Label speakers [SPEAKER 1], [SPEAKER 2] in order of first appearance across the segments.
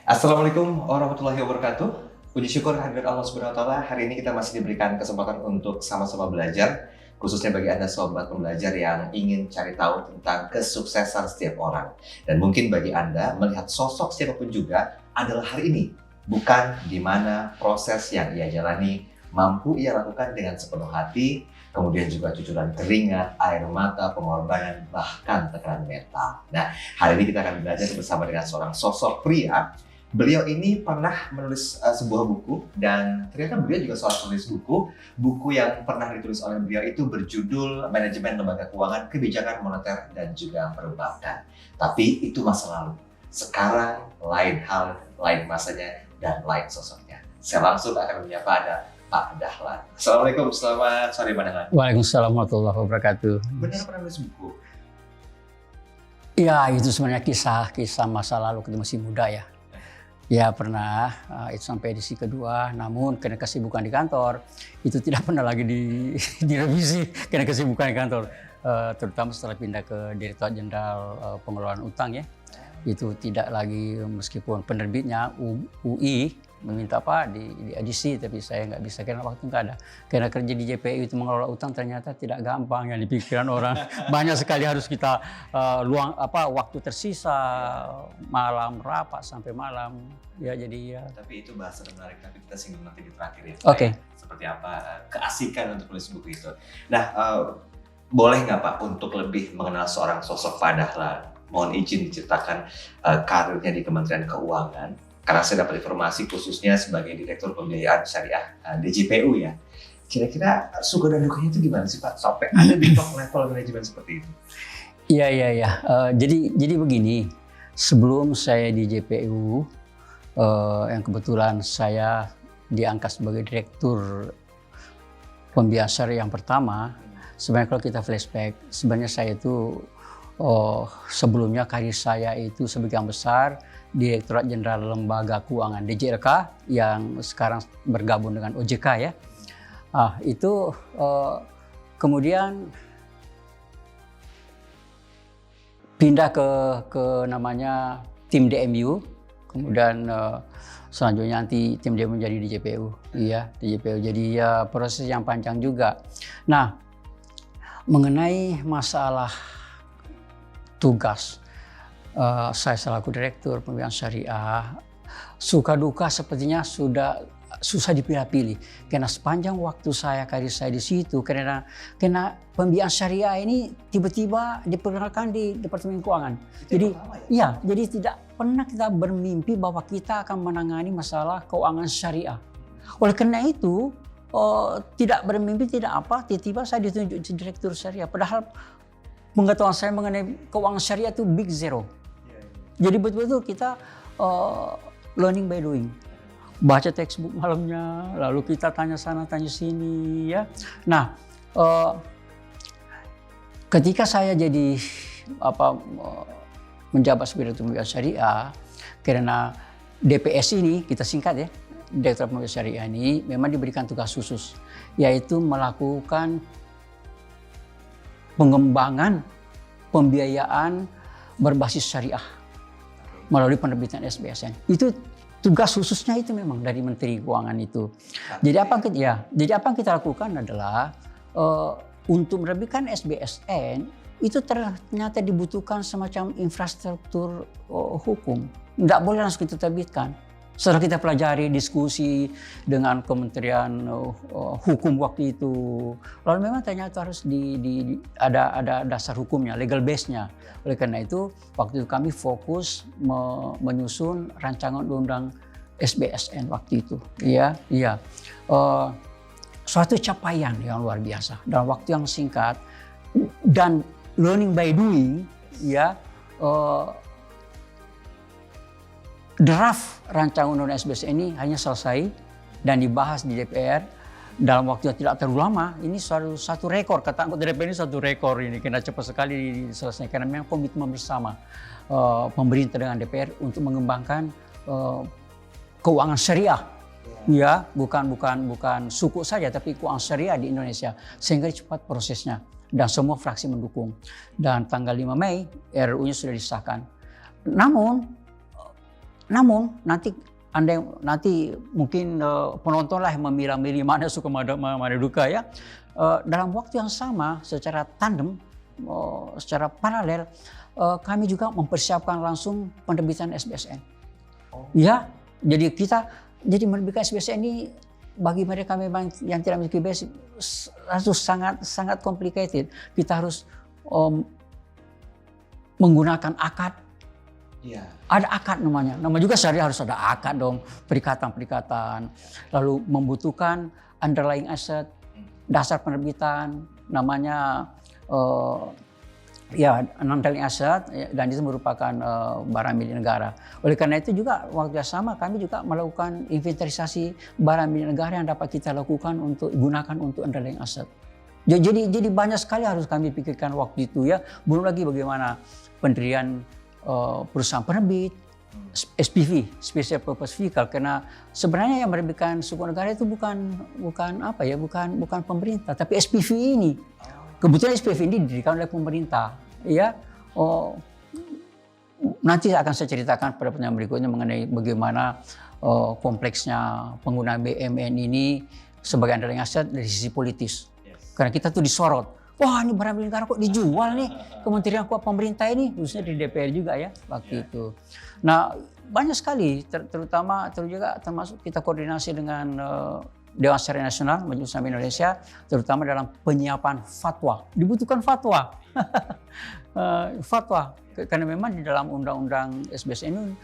[SPEAKER 1] Assalamualaikum warahmatullahi wabarakatuh. Puji syukur hadirat Allah Subhanahu wa taala, hari ini kita masih diberikan kesempatan untuk sama-sama belajar, khususnya bagi Anda sobat pembelajar yang ingin cari tahu tentang kesuksesan setiap orang. Dan mungkin bagi Anda melihat sosok siapapun juga adalah hari ini, bukan di mana proses yang ia jalani mampu ia lakukan dengan sepenuh hati, kemudian juga cucuran keringat, air mata, pengorbanan, bahkan tekanan mental. Nah, hari ini kita akan belajar bersama dengan seorang sosok pria. Beliau ini pernah menulis sebuah buku, dan ternyata beliau juga seorang penulis buku. Buku yang pernah ditulis oleh beliau itu berjudul Manajemen Lembaga Keuangan, Kebijakan Moneter, dan juga Perbankan. Tapi itu masa lalu. Sekarang lain hal, lain masanya, dan lain sosoknya. Saya langsung akan menyapa ada Pak Dahlan. Assalamualaikum, selamat sore Pak Dahlan.
[SPEAKER 2] Waalaikumsalam warahmatullahi wabarakatuh.
[SPEAKER 1] Benar pernah menulis buku?
[SPEAKER 2] Ya, itu sebenarnya kisah masa lalu ketika masih muda ya. Ya pernah, itu sampai edisi kedua, namun karena kesibukan di kantor, itu tidak pernah lagi direvisi karena kesibukan di kantor. Terutama setelah pindah ke Direktorat Jenderal Pengelolaan Utang ya. Itu tidak lagi, meskipun penerbitnya UI meminta di edisi, tapi saya nggak bisa karena waktu nggak ada. Karena kerja di JPU itu mengelola utang ternyata tidak gampang yang dipikirkan orang. Banyak sekali harus kita waktu tersisa, malam rapat sampai malam ya, jadi ya.
[SPEAKER 1] Tapi itu bahasa menarik, tapi kita singgung nanti di terakhir ya.
[SPEAKER 2] Oke.
[SPEAKER 1] Seperti apa keasikan untuk menulis buku itu. Nah, boleh nggak Pak untuk lebih mengenal seorang sosok Pak Dahlan? Mohon izin diceritakan karirnya di Kementerian Keuangan. Karena saya dapat informasi khususnya sebagai Direktur Pembiayaan Syariah DJPU ya. Kira-kira suka dan dukanya itu gimana sih Pak? Sampai ada di top level manajemen seperti itu.
[SPEAKER 2] Iya. Jadi begini, sebelum saya di JPU, yang kebetulan saya diangkat sebagai Direktur Pembiayaan Syariah yang pertama, sebenarnya kalau kita flashback, sebenarnya saya itu sebelumnya karir saya itu sebagian besar Direktorat Jenderal Lembaga Keuangan DJLK yang sekarang bergabung dengan OJK ya. Itu kemudian pindah ke namanya tim DMU, kemudian selanjutnya nanti tim DMU menjadi DJPU, iya DJPU. Jadi ya proses yang panjang juga. Nah, mengenai masalah tugas saya selaku Direktur Pembiayaan Syariah, suka duka sepertinya sudah susah dipilih-pilih karena sepanjang waktu karir saya di situ, karena pembiayaan syariah ini tiba-tiba diperkenalkan di Departemen Keuangan. Jadi jadi tidak pernah kita bermimpi bahwa kita akan menangani masalah keuangan syariah. Oleh karena itu tidak bermimpi, tidak apa, tiba-tiba saya ditunjuk jadi Direktur Syariah. Padahal pengetahuan saya mengenai keuangan syariah itu big zero. Jadi betul-betul kita learning by doing. Baca textbook malamnya, lalu kita tanya sana, tanya sini ya. Nah, ketika saya jadi menjabat sebagai Direktur Pembiayaan Syariah, karena DPS ini kita singkat ya, Direktur Pembiayaan Syariah ini memang diberikan tugas khusus, yaitu melakukan pengembangan pembiayaan berbasis syariah melalui penerbitan SBSN. Itu tugas khususnya itu memang dari Menteri Keuangan itu. Jadi apa yang kita lakukan adalah untuk menerbitkan SBSN itu ternyata dibutuhkan semacam infrastruktur hukum. Tidak boleh langsung kita terbitkan. Setelah kita pelajari, diskusi dengan Kementerian Hukum waktu itu, lalu memang ternyata harus ada dasar hukumnya, legal base-nya. Oleh karena itu, waktu itu kami fokus menyusun rancangan undang-undang SBSN waktu itu. Iya. Suatu capaian yang luar biasa dalam waktu yang singkat dan learning by doing, ya. Draft rancangan undang-undang SBSN ini hanya selesai dan dibahas di DPR dalam waktu yang tidak terlalu lama. Ini satu rekor, kata anggota DPR ini satu rekor ini, karena cepat sekali diselesaikan. Karena memang komitmen bersama pemerintah dengan DPR untuk mengembangkan keuangan syariah, ya bukan suku saja, tapi keuangan syariah di Indonesia, sehingga cepat prosesnya dan semua fraksi mendukung. Dan tanggal 5 Mei RUU-nya sudah disahkan. Namun namun nanti mungkin penonton lah yang memilah-milih mana suka mana duka ya. Dalam waktu yang sama secara tandem, secara paralel, kami juga mempersiapkan langsung penerbitan SBSN. Ya, jadi menerbitkan SBSN ini bagi mereka memang yang tidak memiliki basic harus sangat complicated. Kita harus menggunakan akad.
[SPEAKER 1] Ya.
[SPEAKER 2] Ada akad namanya. Nama juga syariah harus ada akad dong, perikatan. Lalu membutuhkan underlying asset, dasar penerbitan, namanya underlying asset, dan itu merupakan barang milik negara. Oleh karena itu juga waktu yang sama kami juga melakukan inventarisasi barang milik negara yang dapat kita lakukan untuk gunakan untuk underlying asset. Jadi banyak sekali harus kami pikirkan waktu itu ya. Belum lagi bagaimana pendirian perusahaan penerbit, SPV, Special Purpose Vehicle, karena sebenarnya yang menerbitkan suku negara itu bukan pemerintah, tapi SPV ini. Kebetulan SPV ini didirikan oleh pemerintah, ya. Nanti akan saya ceritakan pada pertanyaan berikutnya mengenai bagaimana kompleksnya penggunaan BUMN ini sebagai underlying aset dari sisi politis. Karena kita tuh disorot. Wah, ini barang milik negara kok dijual nih kementerian pemerintah ini, khususnya di DPR juga ya waktu itu. Nah, banyak sekali, termasuk kita koordinasi dengan Dewan Syariah Nasional Majelis Ulama Indonesia, terutama dalam penyiapan fatwa. Dibutuhkan fatwa, fatwa, karena memang di dalam undang-undang SBSN ini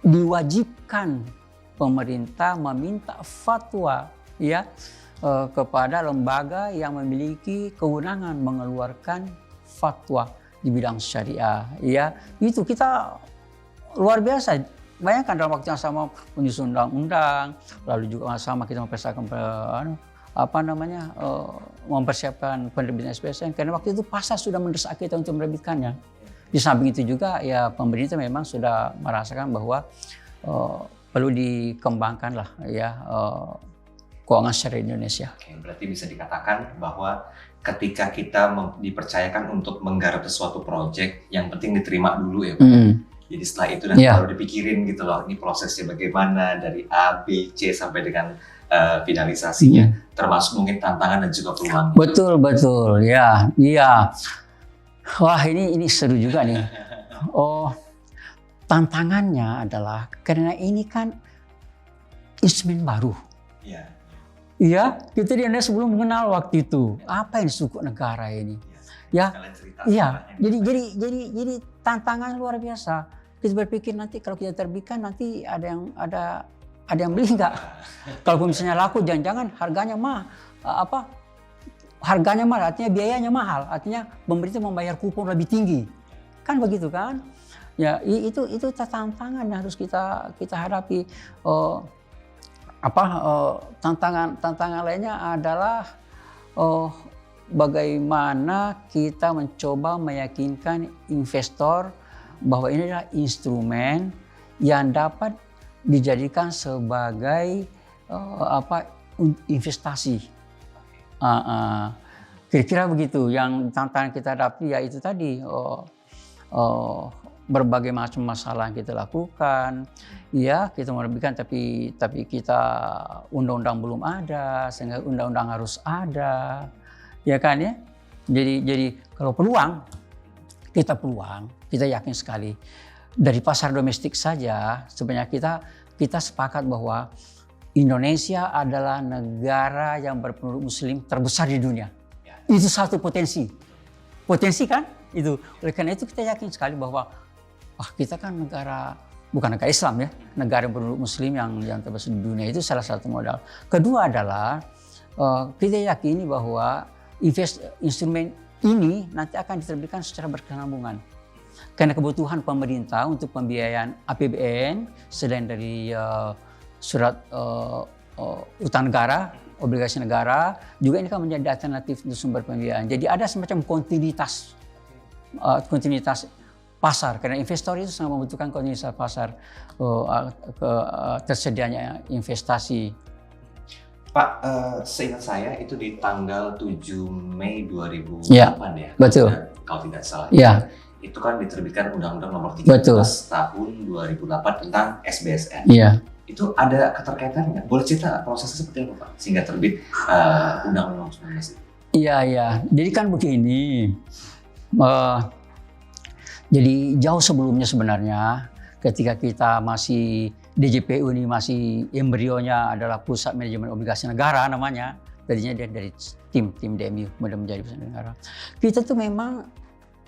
[SPEAKER 2] diwajibkan pemerintah meminta fatwa, ya. Kepada lembaga yang memiliki kewenangan mengeluarkan fatwa di bidang syariah, ya. Itu kita luar biasa. Bayangkan dalam waktu yang sama menyusun undang-undang, lalu juga sama kita mempersiapkan penerbitan SBSN, karena waktu itu pasar sudah mendesak kita untuk menerbitkannya. Di samping itu juga ya pemerintah memang sudah merasakan bahwa perlu dikembangkan lah ya keuangan syariah Indonesia.
[SPEAKER 1] Oke, berarti bisa dikatakan bahwa ketika kita dipercayakan untuk menggarap sesuatu proyek, yang penting diterima dulu ya Pak. Jadi setelah itu nanti baru dipikirin gitu loh, ini prosesnya bagaimana dari A, B, C sampai dengan finalisasinya, termasuk mungkin tantangan dan juga peluang.
[SPEAKER 2] Betul, ya. Wah, ini seru juga nih. Tantangannya adalah karena ini kan instrumen baru. Iya. Iya, kita di Indonesia belum mengenal waktu itu apa yang suku negara ini. Ya, iya. Jadi tantangan luar biasa. Kita berpikir nanti kalau kita terbitkan nanti ada yang beli nggak? Kalau misalnya laku, jangan-jangan harganya harganya mahal, artinya biayanya mahal, artinya pemerintah membayar kupon lebih tinggi, kan begitu kan? Ya, itu tantangan yang harus kita hadapi. Tantangan lainnya adalah bagaimana kita mencoba meyakinkan investor bahwa ini adalah instrumen yang dapat dijadikan sebagai investasi. Kira-kira begitu. Yang tantangan kita hadapi ya itu tadi, berbagai macam masalah yang kita lakukan, ya kita menerbitkan tapi kita undang-undang belum ada, sehingga undang-undang harus ada, ya kan ya. Jadi kalau peluang, kita yakin sekali dari pasar domestik saja sebenarnya kita sepakat bahwa Indonesia adalah negara yang berpenduduk Muslim terbesar di dunia. Itu satu potensi kan itu. Oleh karena itu kita yakin sekali bahwa kita kan bukan negara Islam ya, negara berpenduduk Muslim yang terbesar di dunia, itu salah satu modal. Kedua adalah kita yakini bahwa instrumen ini nanti akan diterbitkan secara berkesinambungan. Karena kebutuhan pemerintah untuk pembiayaan APBN selain dari surat utang negara, obligasi negara, juga ini kan menjadi alternatif untuk sumber pembiayaan. Jadi ada semacam kontinuitas pasar, karena investor itu sangat membutuhkan kontinuitas pasar, tersedianya investasi.
[SPEAKER 1] Pak, seingat saya itu di tanggal 7 Mei 2008 ya?
[SPEAKER 2] Betul.
[SPEAKER 1] Kalau tidak salah.
[SPEAKER 2] Ya.
[SPEAKER 1] itu kan diterbitkan Undang-Undang Nomor 13
[SPEAKER 2] Betul.
[SPEAKER 1] tahun 2008 tentang SBSN.
[SPEAKER 2] Iya.
[SPEAKER 1] Itu ada keterkaitannya. Boleh cerita prosesnya seperti apa Pak? Sehingga terbit Undang-Undang 19 itu.
[SPEAKER 2] Iya. Jadi kan begini. Jadi jauh sebelumnya sebenarnya ketika kita masih DJPU ini masih embrionya adalah Pusat Manajemen Obligasi Negara namanya. Tadinya dia dari tim DMU kemudian menjadi Pusat Negara. Kita tuh memang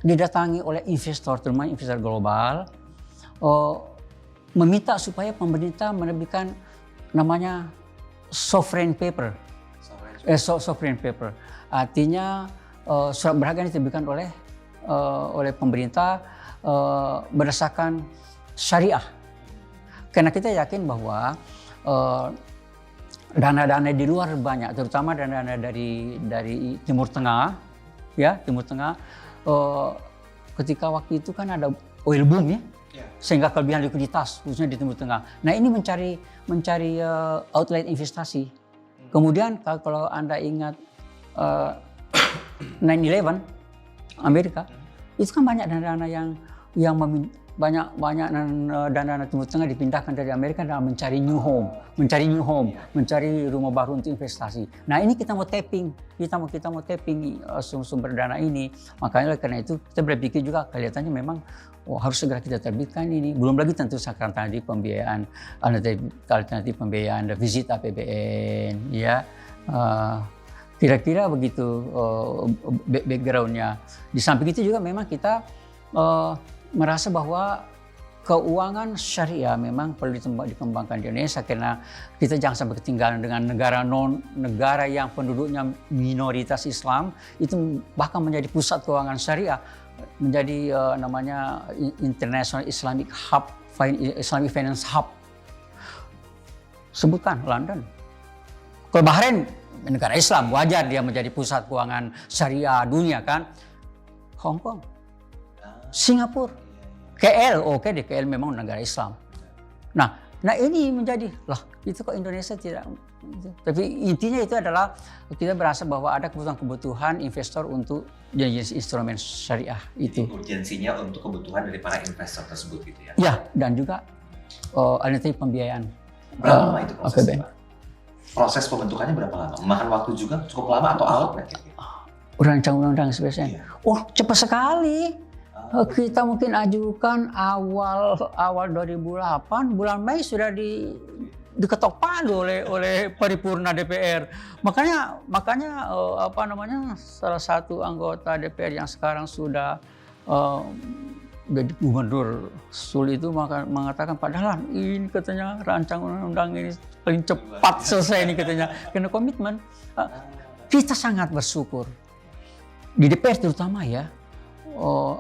[SPEAKER 2] didatangi oleh investor, terutama investor global, meminta supaya pemerintah menerbitkan namanya sovereign paper. Sovereign paper. Artinya surat berharga yang diterbitkan oleh pemerintah berdasarkan syariah. Karena kita yakin bahwa dana-dana di luar banyak, terutama dana-dana dari Timur Tengah, ya Timur Tengah. Ketika waktu itu kan ada oil boom ya, sehingga kelebihan likuiditas khususnya di Timur Tengah. Nah ini mencari outlet investasi. Kemudian kalau Anda ingat 9/11 Amerika, itu kan banyak dana-dana yang banyak dana Timur Tengah dipindahkan dari Amerika dalam mencari new home, mencari rumah baru untuk investasi. Nah ini kita mau tapping sumber dana ini. Makanya karena itu kita berpikir juga kelihatannya memang harus segera kita terbitkan ini. Belum lagi tentu sekarang tadi pembiayaan alternatif pembiayaan defisit APBN, ya. Kira-kira begitu backgroundnya. Di samping itu juga memang kita merasa bahwa keuangan syariah memang perlu dikembangkan di Indonesia karena kita jangan sampai ketinggalan dengan negara yang penduduknya minoritas Islam itu bahkan menjadi pusat keuangan syariah, menjadi namanya International Islamic Hub, Islamic Finance Hub. Sebutkan London. Kalau Bahrain negara Islam wajar dia menjadi pusat keuangan syariah dunia kan. Hong Kong, Singapura, KL, oke deh KL memang negara Islam. Nah ini menjadi itu kok Indonesia tidak. Tapi intinya itu adalah kita berasa bahwa ada kebutuhan investor untuk jenis instrumen syariah itu.
[SPEAKER 1] Jadi urgensinya untuk kebutuhan dari para investor tersebut gitu ya.
[SPEAKER 2] Ya dan juga alternatif pembiayaan.
[SPEAKER 1] Berapa lama itu prosesnya
[SPEAKER 2] APBN.
[SPEAKER 1] Pak? Proses pembentukannya berapa lama? Memakan waktu juga cukup lama atau alot nggak kira-kira?
[SPEAKER 2] Rancang undang-undang SBSN.
[SPEAKER 1] Iya.
[SPEAKER 2] Cepat sekali. Kita mungkin ajukan awal 2008, bulan Mei sudah diketok palu oleh paripurna DPR. Makanya salah satu anggota DPR yang sekarang sudah jadi gubernur Sul itu mengatakan padahal ini katanya rancang undang-undang ini paling cepat selesai ini katanya karena komitmen. Kita sangat bersyukur di DPR terutama ya.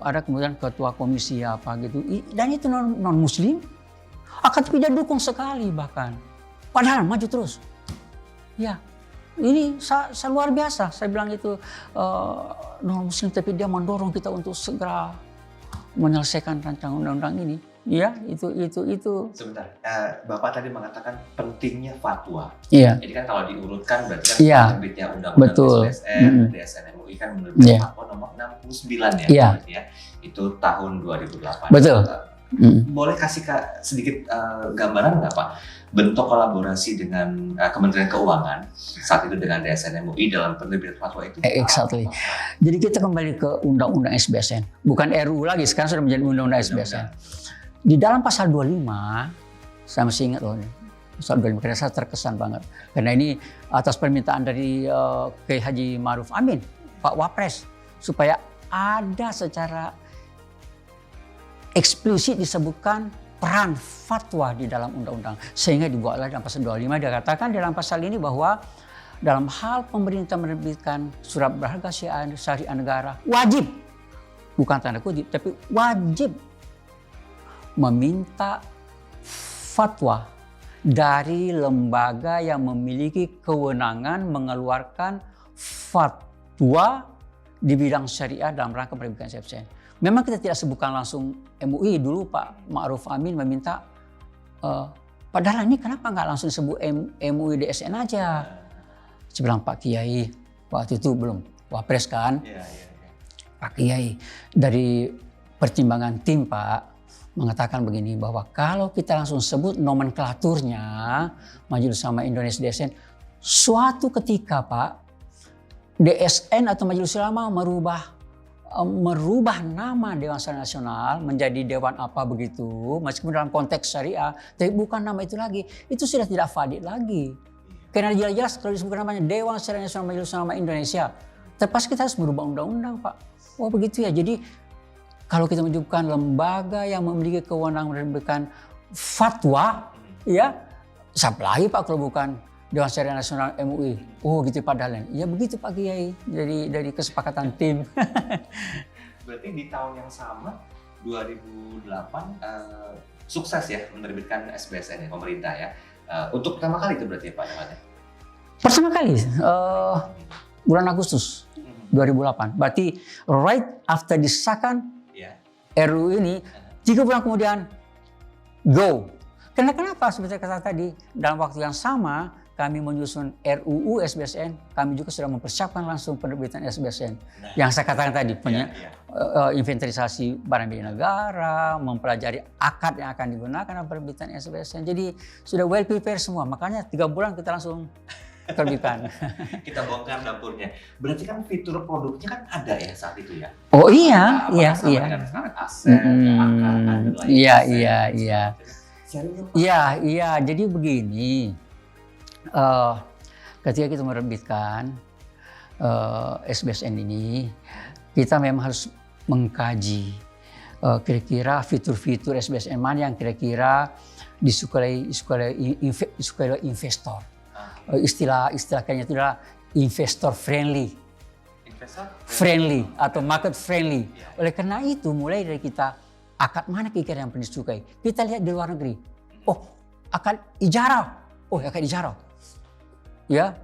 [SPEAKER 2] Ada kemudian ketua komisi apa gitu dan itu non muslim akan tidak dukung sekali bahkan padahal maju terus ya ini luar biasa saya bilang itu non muslim tapi dia mendorong kita untuk segera menyelesaikan rancangan undang-undang ini ya itu
[SPEAKER 1] sebentar Bapak tadi mengatakan pentingnya fatwa.
[SPEAKER 2] Iya.
[SPEAKER 1] Jadi kan kalau diurutkan berarti kan
[SPEAKER 2] Iya.
[SPEAKER 1] terbitnya undang-undang SBSN, DSN MUI kan menerbitkan fatwa nomor 69 ya,
[SPEAKER 2] Iya.
[SPEAKER 1] ya. Itu tahun 2008.
[SPEAKER 2] Betul.
[SPEAKER 1] Boleh kasih sedikit gambaran nggak Pak bentuk kolaborasi dengan Kementerian Keuangan saat itu dengan DSN MUI dalam penerbitan fatwa itu?
[SPEAKER 2] Exactly. Jadi kita kembali ke undang-undang SBSN, bukan RUU lagi sekarang sudah menjadi undang-undang SBSN. Di dalam pasal 25, saya masih ingat loh ini. Pasal 25 karena saya terkesan banget. Karena ini atas permintaan dari Kiai Haji Ma'ruf Amin, Pak Wapres, supaya ada secara eksplisit disebutkan peran fatwa di dalam undang-undang. Sehingga dibuatlah dalam pasal 25 dia katakan dalam pasal ini bahwa dalam hal pemerintah menerbitkan surat berharga syariah negara wajib, bukan tanda kutip, tapi wajib meminta fatwa dari lembaga yang memiliki kewenangan mengeluarkan fatwa di bidang syariah dalam rangka penerbitan SBSN. Memang kita tidak sebutkan langsung MUI dulu Pak Ma'ruf Amin meminta padahal ini kenapa nggak langsung sebut MUI DSN aja? Saya bilang Pak Kiai waktu itu belum Wapres kan? Pak Kiai dari pertimbangan tim Pak mengatakan begini, bahwa kalau kita langsung sebut nomenklaturnya Majelis Ulama Indonesia DSN, suatu ketika Pak DSN atau Majelis Ulama merubah nama Dewan Syariah Nasional menjadi Dewan apa begitu, meskipun dalam konteks syariah, tapi bukan nama itu lagi, itu sudah tidak valid lagi. Karena jelas-jelas kalau disebutkan namanya Dewan Syariah Nasional Majelis Ulama Indonesia, terpaksa kita harus merubah undang-undang Pak. Oh begitu ya, jadi kalau kita menyebutkan lembaga yang memiliki kewenangan menerbitkan fatwa, ya siapa lagi Pak kalau bukan Dewan Syariah Nasional MUI. Oh gitu Pak Dahlan. Ya begitu Pak Kiai, dari kesepakatan tim.
[SPEAKER 1] Berarti di tahun yang sama 2008 sukses ya menerbitkan SBSN ya, pemerintah ya. Untuk pertama kali itu berarti ya Pak Dahlan?
[SPEAKER 2] Pertama kali bulan Agustus 2008. Berarti right after disahkan RUU ini, 3 bulan kemudian go. Kenapa? Seperti kata tadi, dalam waktu yang sama kami menyusun RUU SBSN, kami juga sudah mempersiapkan langsung penerbitan SBSN. Yang saya katakan tadi, inventarisasi barang milik negara, mempelajari akad yang akan digunakan dalam penerbitan SBSN. Jadi sudah well prepared semua, makanya 3 bulan kita langsung terbitkan.
[SPEAKER 1] Kita bongkar dapurnya. Berarti kan fitur produknya kan ada ya saat itu ya?
[SPEAKER 2] Oh iya, iya. Iya. Jadi begini, ketika kita menerbitkan SBSN ini, kita memang harus mengkaji kira-kira fitur-fitur SBSN mana yang kira-kira disukai investor. Istilah kayaknya itu adalah investor friendly. Friendly atau market friendly. Oleh karena itu mulai dari kita akad mana kira-kira yang paling disukai. Kita lihat di luar negeri. Oh, akad ijarah. Oh, akad ijarah. Ya.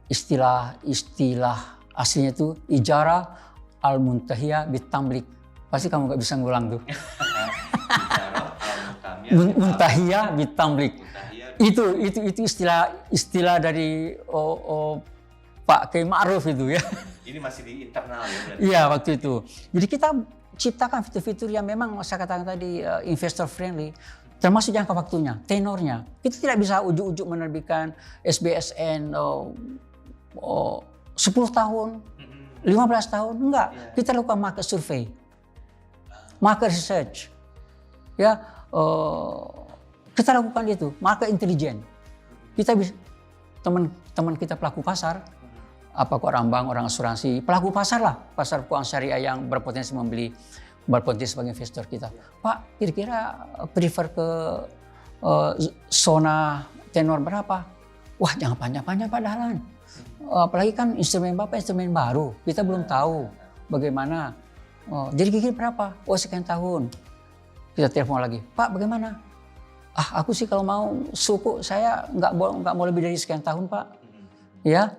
[SPEAKER 2] Istilah aslinya itu ijarah al-muntahiyah bitamlik. Pasti kamu nggak bisa ngulang tuh. Muntahiyah bitamlik. Itu istilah dari Pak Kiai Ma'ruf itu ya.
[SPEAKER 1] Ini masih di internal ya berarti?
[SPEAKER 2] Iya waktu itu. Jadi kita ciptakan fitur-fitur yang memang saya katakan tadi investor friendly, termasuk jangka waktunya, tenornya. Kita tidak bisa ujuk-ujuk menerbitkan SBSN 10 tahun, 15 tahun, enggak. Kita lakukan market survey, market research, ya. Kita lakukan itu, market intelligence. Kita bisa, teman-teman kita pelaku pasar, apakah orang bank, orang asuransi, pelaku pasar lah, pasar keuangan syariah yang berpotensi sebagai investor kita. Pak, kira-kira prefer ke zona tenor berapa? Wah, jangan panjang-panjang Pak Dahlan. Apalagi kan instrumen Bapak instrumen baru, kita belum tahu bagaimana. Jadi kira-kira berapa? Oh, sekian tahun. Kita telepon lagi, Pak bagaimana? Aku sih kalau mau suku saya nggak mau lebih dari sekian tahun Pak. Ya,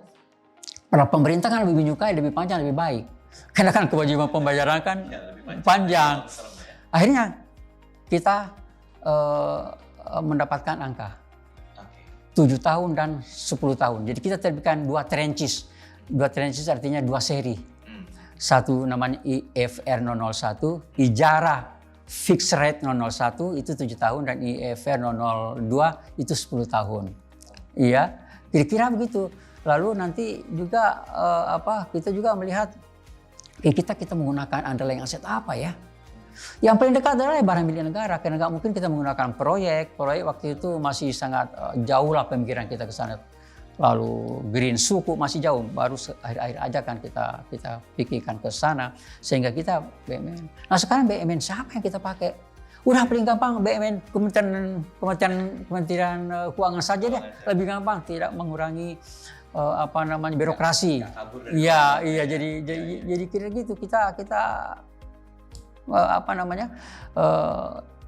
[SPEAKER 2] para pemerintah kan lebih menyukai lebih panjang lebih baik. Karena kan kewajiban pembayaran kan panjang. Akhirnya kita mendapatkan angka 7 tahun dan 10 tahun. Jadi kita terbitkan 2 tranches. 2 tranches artinya 2 seri. Satu namanya IFR 001, ijarah fixed rate 001 itu 7 tahun dan IFR 002 itu 10 tahun. Iya, kira-kira begitu. Lalu nanti juga kita juga melihat kita menggunakan underlying aset apa ya? Yang paling dekat adalah barang milik negara, karena nggak mungkin kita menggunakan proyek waktu itu masih sangat jauh lah pemikiran kita ke sana. Lalu green suku masih jauh, baru akhir-akhir aja kan kita pikirkan ke sana, sehingga kita BUMN. Nah sekarang BUMN siapa yang kita pakai? Udah paling gampang BUMN Kementerian Keuangan saja deh, lebih gampang, tidak mengurangi birokrasi. Iya, jadi kira gitu kita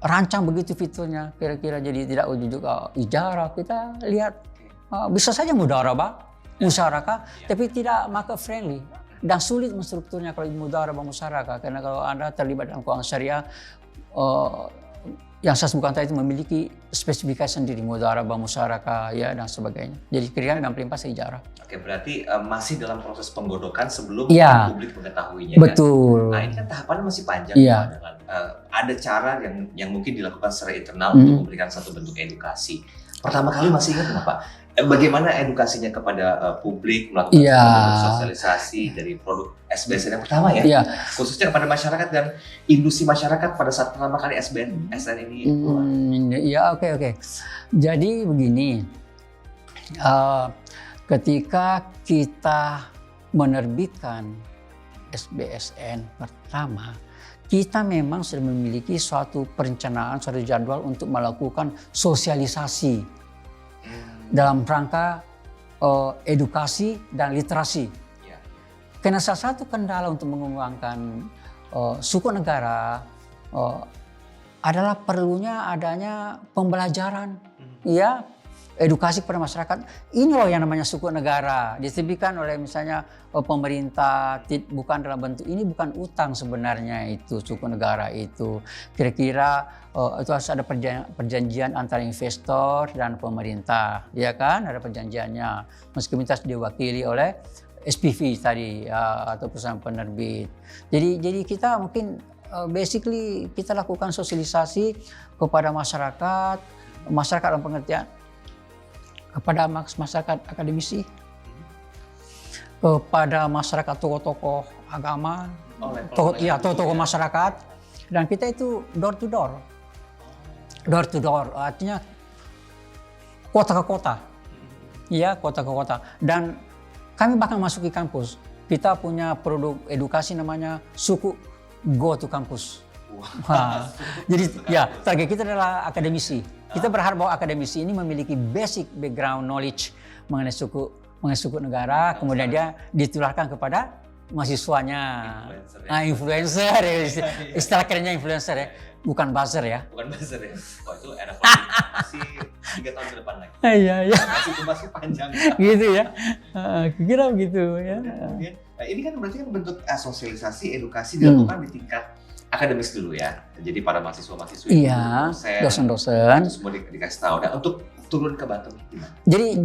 [SPEAKER 2] rancang begitu fiturnya, kira-kira jadi tidak ujuk ijarah, kita lihat. Bisa saja mudarabah, musyarakah, tapi tidak market friendly dan sulit menstrukturnya kalau mudarabah musyarakah, karena kalau Anda terlibat dalam keuangan syariah, yang saya sebutkan tadi itu memiliki spesifikasi sendiri, mudharabah, musyaraka, ya dan sebagainya. Jadi kira-kira 65 sejarah.
[SPEAKER 1] Oke, berarti masih dalam proses penggodokan sebelum
[SPEAKER 2] Iya.
[SPEAKER 1] publik mengetahuinya.
[SPEAKER 2] Betul.
[SPEAKER 1] Kan? Nah ini kan tahapannya masih panjang.
[SPEAKER 2] Iya.
[SPEAKER 1] Pak, dengan, ada cara yang mungkin dilakukan secara internal
[SPEAKER 2] Hmm.
[SPEAKER 1] untuk memberikan satu bentuk edukasi. Pertama kali masih ingat nggak Pak? Bagaimana edukasinya kepada publik melakukan
[SPEAKER 2] Iya.
[SPEAKER 1] sosialisasi dari produk SBSN yang pertama ya?
[SPEAKER 2] Iya.
[SPEAKER 1] Khususnya kepada masyarakat dan industri masyarakat pada saat pertama kali SN ini keluar.
[SPEAKER 2] Ya, oke. Jadi begini, ketika kita menerbitkan SBSN pertama, kita memang sudah memiliki suatu perencanaan, suatu jadwal untuk melakukan sosialisasi dalam rangka edukasi dan literasi.
[SPEAKER 1] Ya.
[SPEAKER 2] Karena salah satu kendala untuk mengembangkan suku negara adalah perlunya adanya pembelajaran, ya, edukasi kepada masyarakat. Ini loh yang namanya suku negara, diterbitkan oleh misalnya pemerintah, bukan dalam bentuk ini, bukan utang sebenarnya itu suku negara itu. Kira-kira itu harus ada perjanjian antara investor dan pemerintah, ya kan? Ada perjanjiannya, meskipun itu diwakili oleh SPV tadi atau perusahaan penerbit. Jadi kita mungkin basically kita lakukan sosialisasi kepada masyarakat dalam pengertian kepada masyarakat akademisi, kepada masyarakat tokoh-tokoh agama, tokoh-tokoh masyarakat, dan kita itu door to door, artinya kota ke kota, ya kota ke kota, dan kami bahkan masuk ke kampus. Kita punya produk edukasi namanya suku go to kampus. Jadi ya target kita adalah akademisi. Kita berharap bahwa akademisi ini memiliki basic background knowledge mengenai suku negara, kemudian dia ditularkan kepada mahasiswanya. Influencer ya, istilah kerennya influencer ya, bukan buzzer ya.
[SPEAKER 1] Bukan buzzer ya. Oh itu era masih 3 tahun ke depan lagi.
[SPEAKER 2] Iya.
[SPEAKER 1] Masih panjang.
[SPEAKER 2] Gitu ya. Kira begitu ya.
[SPEAKER 1] Kemudian, ini kan berarti kan bentuk sosialisasi, edukasi dilakukan di tingkat akademis dulu ya. Jadi para mahasiswa-mahasiswi,
[SPEAKER 2] iya, dosen-dosen
[SPEAKER 1] semua dikasih tahu. Nah, untuk turun ke Batam gimana?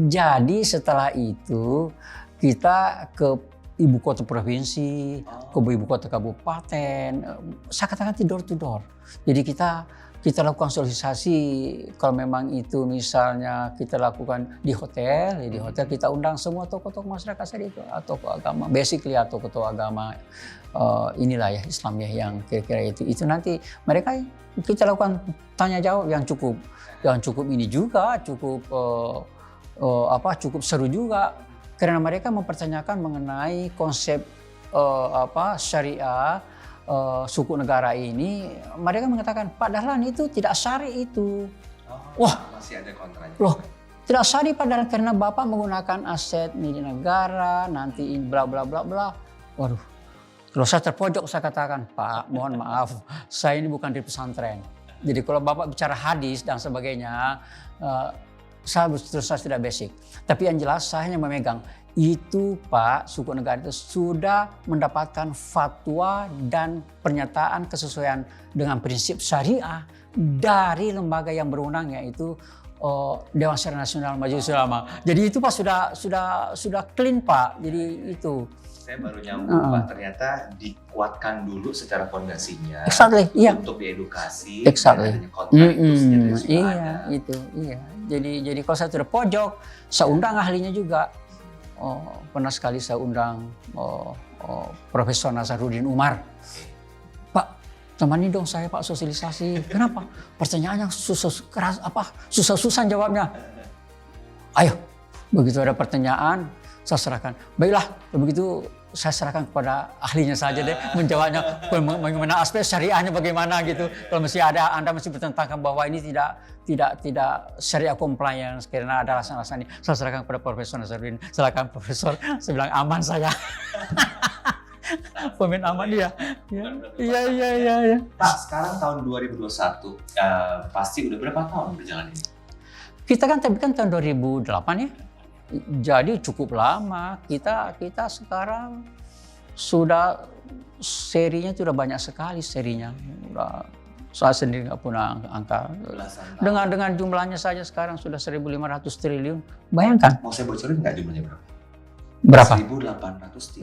[SPEAKER 2] Jadi setelah itu kita ke ibu kota provinsi, ke ibu kota kabupaten. Saya katakan door to door. Jadi kita lakukan sosialisasi. Kalau memang itu misalnya kita lakukan di hotel, ya di hotel kita undang semua tokoh-tokoh masyarakat itu, tokoh agama, basically atau tokoh agama inilah ya Islam ya yang kira-kira itu nanti mereka kita lakukan tanya jawab yang cukup ini juga cukup seru juga karena mereka mempertanyakan mengenai konsep syariah suku negara ini. Mereka mengatakan Pak Dahlan itu tidak syari itu. Wah,
[SPEAKER 1] masih ada kontranya.
[SPEAKER 2] Loh, tidak syari Pak Dahlan karena Bapak menggunakan aset milik negara nanti bla bla bla bla. Waduh. Kalau saya terpojok saya katakan, Pak, mohon maaf, saya ini bukan di pesantren. Jadi kalau Bapak bicara hadis dan sebagainya, saya terus tidak basic. Tapi yang jelas saya hanya memegang itu Pak, suku negara itu sudah mendapatkan fatwa dan pernyataan kesesuaian dengan prinsip syariah dari lembaga yang berwenang yaitu Dewan Syariah Nasional Majelis Ulama. Jadi itu Pak sudah clean Pak. Jadi itu.
[SPEAKER 1] Saya baru nyambung Pak, ternyata dikuatkan dulu secara fondasinya.
[SPEAKER 2] Exactly, iya.
[SPEAKER 1] Untuk diedukasi.
[SPEAKER 2] Exactly.
[SPEAKER 1] Iya.
[SPEAKER 2] Jadi kalau saya sudah pojok, saya undang ahlinya juga. Pernah sekali saya undang Profesor Nazaruddin Umar. Pak, temani dong saya Pak sosialisasi. Kenapa? Pertanyaannya susah-susah jawabnya. Ayo, begitu ada pertanyaan, saya serahkan. Baiklah, begitu saya serahkan kepada ahlinya saja deh menjawabnya bagaimana aspek syariahnya bagaimana gitu. Kalau Anda mesti bertentangan bahwa ini tidak syariah compliance karena ada alasan-alasan ini. Saya serahkan kepada Profesor Nazaruddin. Silakan Profesor, saya bilang aman saya. Pemain aman dia. Iya.
[SPEAKER 1] Pak, sekarang tahun 2021 pasti udah berapa tahun berjalan ini?
[SPEAKER 2] Kita kan terbitkan tahun 2008 ya. Jadi cukup lama. Kita sekarang sudah serinya sudah banyak sekali serinya. Udah Saya sendiri nggak punya angka.
[SPEAKER 1] Belasan tahun.
[SPEAKER 2] Dengan jumlahnya saja sekarang sudah 1.500 triliun. Bayangkan.
[SPEAKER 1] Mau saya bocorin nggak jumlahnya berapa?
[SPEAKER 2] Berapa?
[SPEAKER 1] 1.835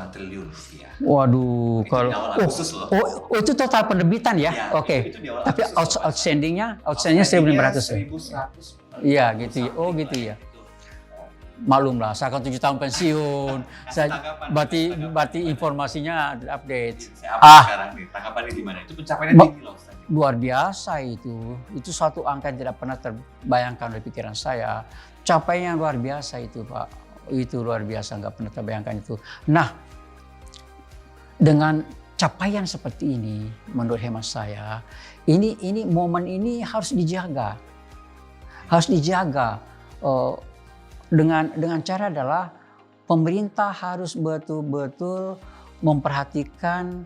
[SPEAKER 1] triliun rupiah.
[SPEAKER 2] Waduh,
[SPEAKER 1] Itu di awal Agustus loh.
[SPEAKER 2] itu total penerbitan ya?
[SPEAKER 1] Ya,
[SPEAKER 2] Oke.
[SPEAKER 1] itu di awal
[SPEAKER 2] Tapi
[SPEAKER 1] Agustus, Pak.
[SPEAKER 2] outstandingnya 1.500 ya?
[SPEAKER 1] 1.100.
[SPEAKER 2] Iya gitu ya. Oh gitu ya. Malum lah, saya kan 7 tahun pensiun. Berarti informasinya update.
[SPEAKER 1] Saya update sekarang nih, tanggapannya gimana? Itu pencapaiannya tinggi loh.
[SPEAKER 2] Luar biasa itu. Itu suatu angka yang tidak pernah terbayangkan oleh pikiran saya. Capaian yang luar biasa itu Pak. Itu luar biasa, nggak pernah terbayangkan itu. Nah, dengan capaian seperti ini, menurut hemat saya, ini momen ini harus dijaga, dengan cara adalah pemerintah harus betul-betul memperhatikan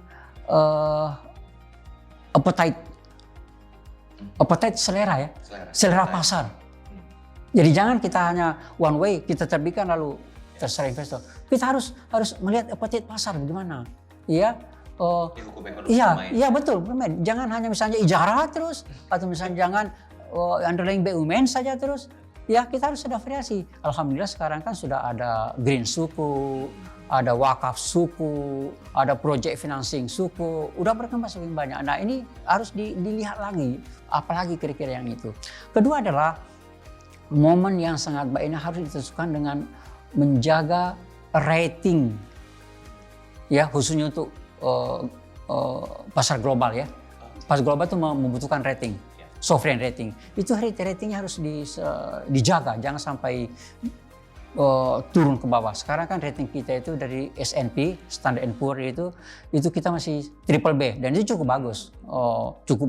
[SPEAKER 2] appetite selera ya, selera pasar. Jadi jangan kita hanya one way, kita terbitkan lalu terserah investor. Kita harus melihat appetite pasar bagaimana, ya. Iya betul, bermain. Jangan hanya misalnya ijarah terus, atau misalnya jangan underlying BUMN saja terus. Ya kita harus ada variasi. Alhamdulillah sekarang kan sudah ada green suku, ada wakaf suku, ada project financing suku, udah berkembang semakin banyak. Nah ini harus dilihat lagi, apalagi kira-kira yang itu. Kedua adalah momen yang sangat baik ini harus ditentukan dengan menjaga rating, ya khususnya untuk pasar global ya. Pasar global itu membutuhkan rating, sovereign rating. Itu ratingnya harus dijaga, jangan sampai turun ke bawah. Sekarang kan rating kita itu dari S&P, Standard & Poor's itu kita masih triple B dan itu cukup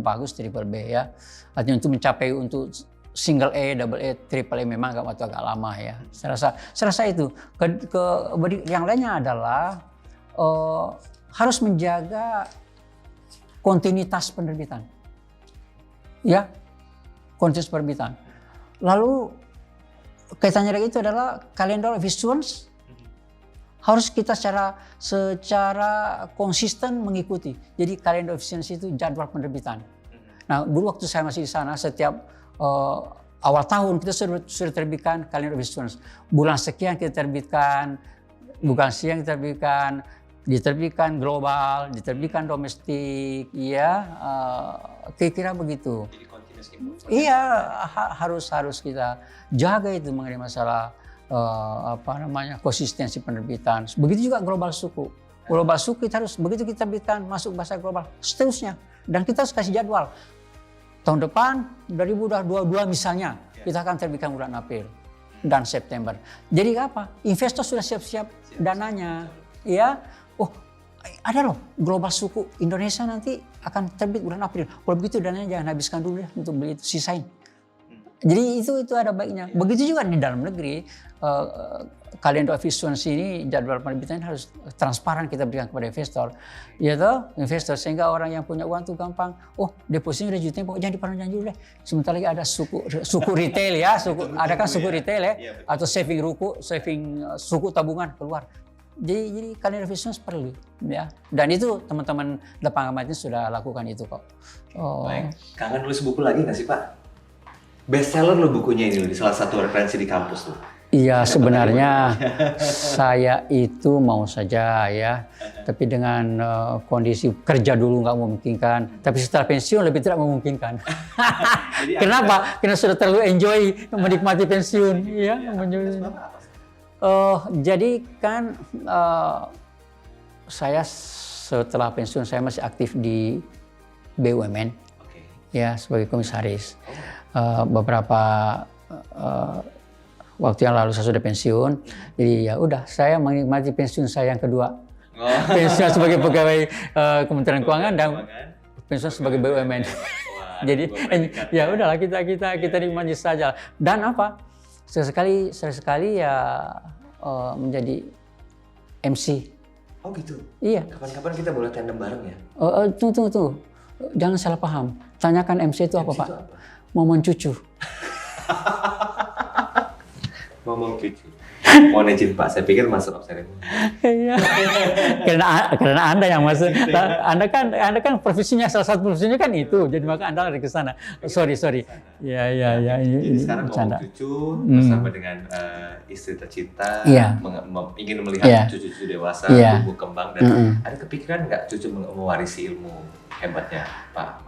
[SPEAKER 2] bagus triple B ya. Artinya untuk mencapai untuk single A, double A, triple A memang agak lama ya. Saya rasa itu. Yang lainnya adalah harus menjaga kontinuitas penerbitan. Ya, kontinuitas penerbitan. Lalu kaitannya lagi itu adalah calendar of issuance. Harus kita secara konsisten mengikuti. Jadi calendar of issuance itu jadwal penerbitan. Nah, dulu waktu saya masih di sana setiap awal tahun kita sudah terbitkan calendar of issuance. Bulan sekian kita terbitkan, bulan sekian kita diterbitkan global, diterbitkan domestik, ya kira-kira begitu. Iya, harus kita jaga itu mengenai masalah konsistensi penerbitan. Begitu juga global suku. Global suku kita harus begitu kita terbitkan masuk bahasa global seterusnya, dan kita harus kasih jadwal. Tahun depan 2022 misalnya kita akan terbitkan bulan April dan September. Jadi apa? Investor sudah siap-siap dananya, ya. Oh, ada loh global suku Indonesia nanti akan terbit bulan April. Kalau begitu dananya jangan habiskan dulu ya untuk beli itu, sisain. Jadi itu ada baiknya. Begitu juga di dalam negeri, calendar of issuance ini jadwal penerbitan harus transparan kita berikan kepada investor. Ya toh, investor sehingga orang yang punya uang tuh gampang. Oh, depositnya udah juta, jangan dipanjang dulu deh. Sebentar lagi ada suku retail ya, ada kan suku retail ya, atau saving suku tabungan keluar. Jadi calendar of issuance perlu ya. Dan itu teman-teman lapangan ini sudah lakukan itu kok.
[SPEAKER 1] Baik. Kangen nulis buku lagi nggak sih Pak? Bestseller lo bukunya ini di salah satu referensi di kampus tuh.
[SPEAKER 2] Iya sebenarnya saya itu mau saja ya, tapi dengan kondisi kerja dulu nggak memungkinkan, tapi setelah pensiun lebih tidak memungkinkan. Kenapa? Karena sudah terlalu enjoy menikmati pensiun, ya. Jadi kan saya setelah pensiun saya masih aktif di BUMN, ya sebagai komisaris. Beberapa waktu yang lalu saya sudah pensiun, jadi ya udah saya menikmati pensiun saya yang kedua, pensiun sebagai pegawai Kementerian Keuangan dan pensiun sebagai BUMN. Jadi ya udahlah kita nikmati saja. Dan apa? Sekali ya menjadi MC.
[SPEAKER 1] Oh gitu.
[SPEAKER 2] Iya.
[SPEAKER 1] Kapan-kapan kita boleh tandem bareng ya?
[SPEAKER 2] Tunggu. Jangan salah paham. Tanyakan MC itu apa, Pak? Momen cucu.
[SPEAKER 1] Ngomong cucu. Mohon izin Pak, saya pikir Master of Ceremony.
[SPEAKER 2] Iya. Karena Anda yang masuk, Anda kan profesinya salah satu profesinya kan itu, jadi maka Anda lari ke sana. Sorry. Ya.
[SPEAKER 1] Jadi sekarang
[SPEAKER 2] Bercanda.
[SPEAKER 1] ngomong cucu bersama dengan istri tercinta,
[SPEAKER 2] Iya.
[SPEAKER 1] ingin melihat
[SPEAKER 2] Iya.
[SPEAKER 1] cucu-cucu dewasa,
[SPEAKER 2] Iya.
[SPEAKER 1] tumbuh kembang, dan ada kepikiran nggak cucu mewarisi ilmu hebatnya Pak?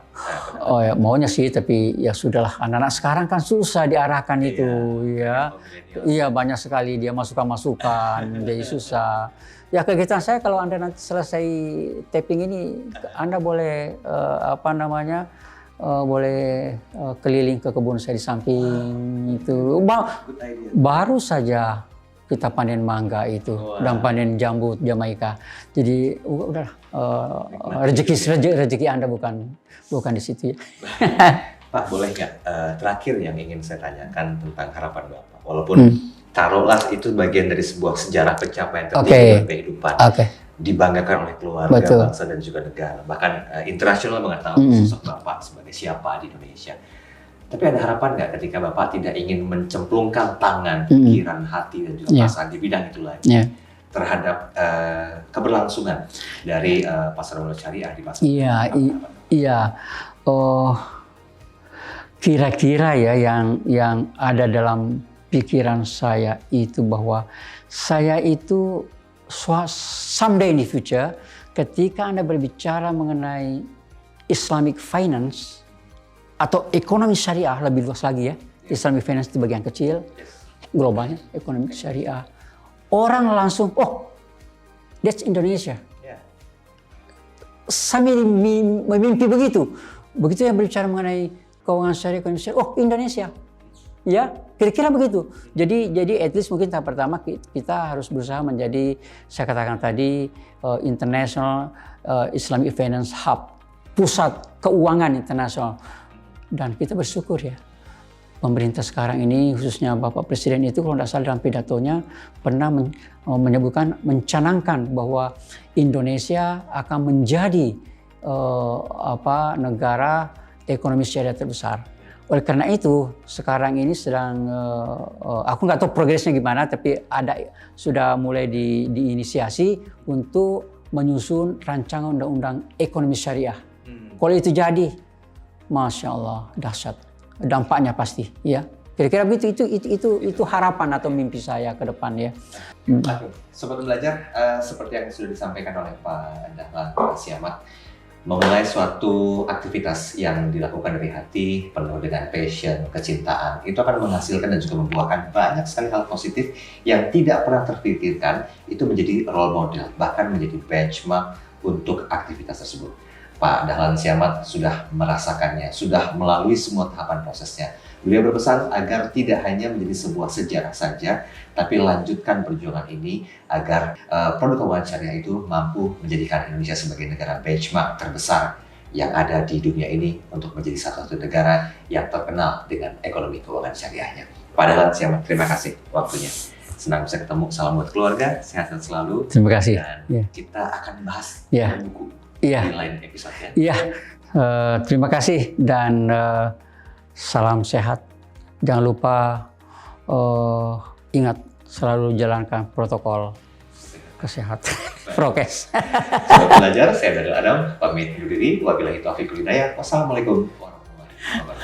[SPEAKER 2] Oh ya, maunya sih, tapi ya sudahlah. Anak-anak sekarang kan susah diarahkan itu, ya. Iya, banyak sekali dia masukan-masukan, jadi susah. Ya kegiatan saya kalau Anda nanti selesai taping ini, Anda boleh boleh keliling ke kebun saya di samping itu.
[SPEAKER 1] Good idea.
[SPEAKER 2] Baru saja kita panen mangga itu dan panen jambu Jamaika. Jadi udah rezeki Anda bukan di situ ya.
[SPEAKER 1] Pak, boleh nggak terakhir yang ingin saya tanyakan tentang harapan Bapak? Walaupun taruhlah itu bagian dari sebuah sejarah pencapaian tertinggi dalam kehidupan. Dibanggakan oleh keluarga, bangsa dan juga negara. Bahkan internasional mengetahui sosok Bapak sebagai siapa di Indonesia. Tapi ada harapan nggak ketika Bapak tidak ingin mencemplungkan tangan, pikiran, hati dan juga perasaan di bidang itu lagi terhadap keberlangsungan dari pasar modal syariah di masa depan?
[SPEAKER 2] Iya. Kira-kira ya yang ada dalam pikiran saya itu bahwa saya itu someday in the future ketika Anda berbicara mengenai Islamic finance atau ekonomi syariah lebih luas lagi ya. Islamic finance itu bagian kecil, globalnya ekonomi syariah. Orang langsung, oh, that's Indonesia. Saya memimpi begitu. Begitu yang berbicara mengenai keuangan syariah, ekonomi syariah, oh Indonesia. Ya, kira-kira begitu. Jadi at least mungkin tahap pertama kita harus berusaha menjadi, saya katakan tadi, International Islamic Finance Hub, pusat keuangan internasional. Dan kita bersyukur ya, pemerintah sekarang ini khususnya Bapak Presiden itu kalau tidak salah dalam pidatonya pernah menyebutkan, mencanangkan bahwa Indonesia akan menjadi negara ekonomi syariah terbesar. Oleh karena itu sekarang ini sedang, aku nggak tahu progresnya gimana, tapi sudah mulai diinisiasi untuk menyusun rancangan undang-undang ekonomi syariah. Kalau itu jadi, Masya Allah, dahsyat. Dampaknya pasti, ya. Kira-kira begitu, itu harapan atau mimpi saya ke depan ya.
[SPEAKER 1] Sobat Belajar, seperti yang sudah disampaikan oleh Pak Dahlan Siamat, memulai suatu aktivitas yang dilakukan dari hati, penuh dengan passion, kecintaan, itu akan menghasilkan dan juga membuahkan banyak sekali hal positif yang tidak pernah terpikirkan, itu menjadi role model, bahkan menjadi benchmark untuk aktivitas tersebut. Pak Dahlan Siamat sudah merasakannya, sudah melalui semua tahapan prosesnya. Beliau berpesan agar tidak hanya menjadi sebuah sejarah saja, tapi lanjutkan perjuangan ini agar produk keuangan syariah itu mampu menjadikan Indonesia sebagai negara benchmark terbesar yang ada di dunia ini untuk menjadi salah satu negara yang terkenal dengan ekonomi keuangan syariahnya. Pak Dahlan Siamat, terima kasih waktunya. Senang bisa ketemu, salam buat keluarga, sehat selalu.
[SPEAKER 2] Terima kasih.
[SPEAKER 1] Dan kita akan bahas buku. Di lain episode ya.
[SPEAKER 2] Iya, terima kasih dan salam sehat. Jangan lupa ingat selalu jalankan protokol kesehatan, prokes.
[SPEAKER 1] Sobat Belajar, saya Daniel Adam, pamit undur diri. Wabillahi taufiq wal hidayah. Wassalamualaikum warahmatullahi wabarakatuh.